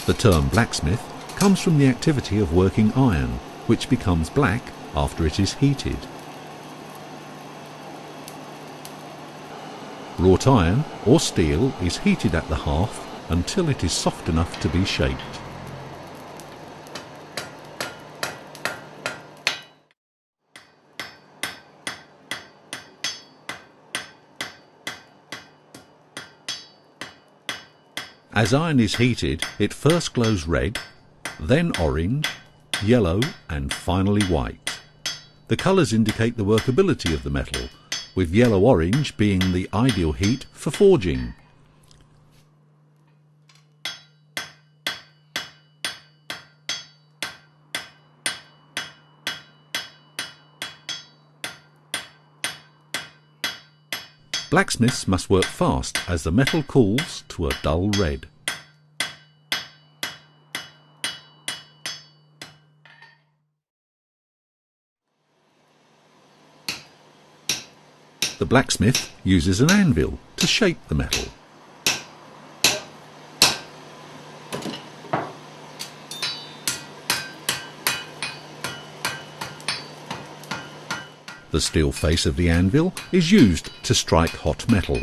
The term blacksmith comes from the activity of working iron, which becomes black after it is heated. Wrought iron or steel is heated at the hearth until it is soft enough to be shaped. As iron is heated, it first glows red, then orange, yellow and finally white. The colours indicate the workability of the metal, with yellow-orange being the ideal heat for forging. Blacksmiths must work fast as the metal cools to a dull red. The blacksmith uses an anvil to shape the metal. The steel face of the anvil is used to strike hot metal.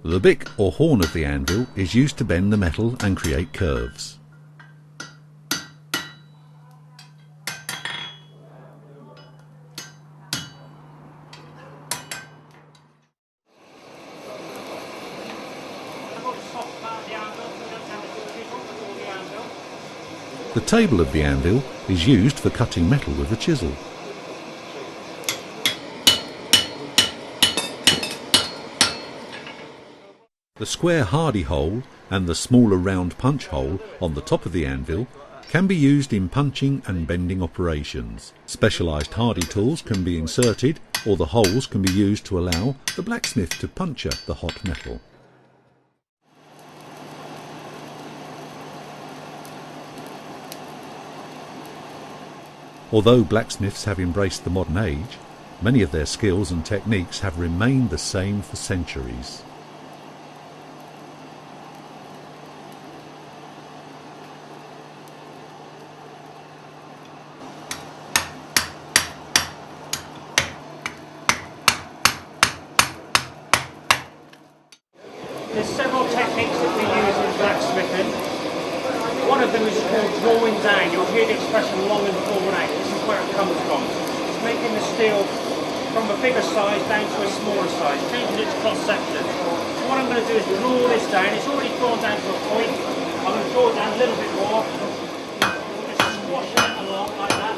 The bick or horn of the anvil is used to bend the metal and create curves. The table of the anvil is used for cutting metal with a chisel. The square hardy hole and the smaller round punch hole on the top of the anvil can be used in punching and bending operations. Specialised hardy tools can be inserted, or the holes can be used to allow the blacksmith to puncture the hot metal. Although blacksmiths have embraced the modern age, many of their skills and techniques have remained the same for centuries. There's several techniques that we use in blacksmithing. One of them is called drawing down. You'll hear the expression long and drawn out. This is where it comes from. It's making the steel from a bigger size down to a smaller size, changing its cross section. So what I'm going to do is draw this down. It's already drawn down to a point. I'm going to draw it down a little bit more. Just squash it along like that.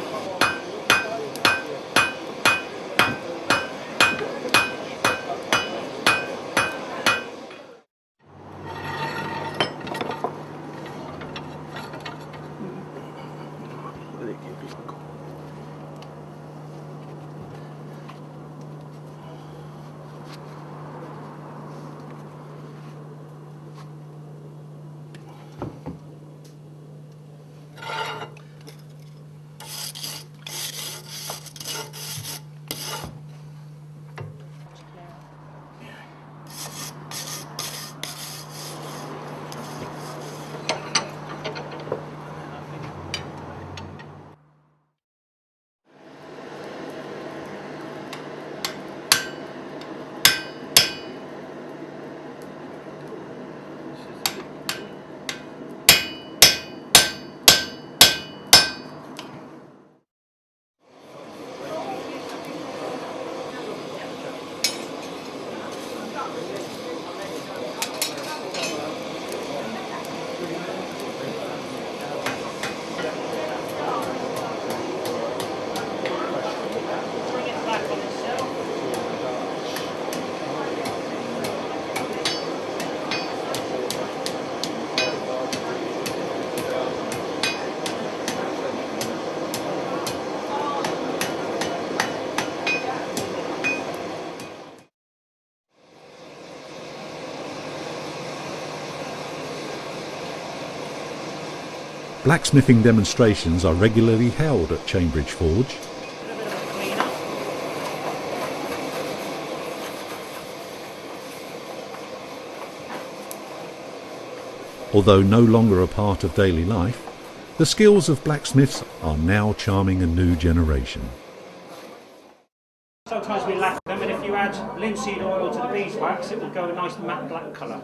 Blacksmithing demonstrations are regularly held at Cambridge Forge. Although no longer a part of daily life, the skills of blacksmiths are now charming a new generation. Sometimes we lack them, and if you add linseed oil to the beeswax, it will go a nice matte black colour.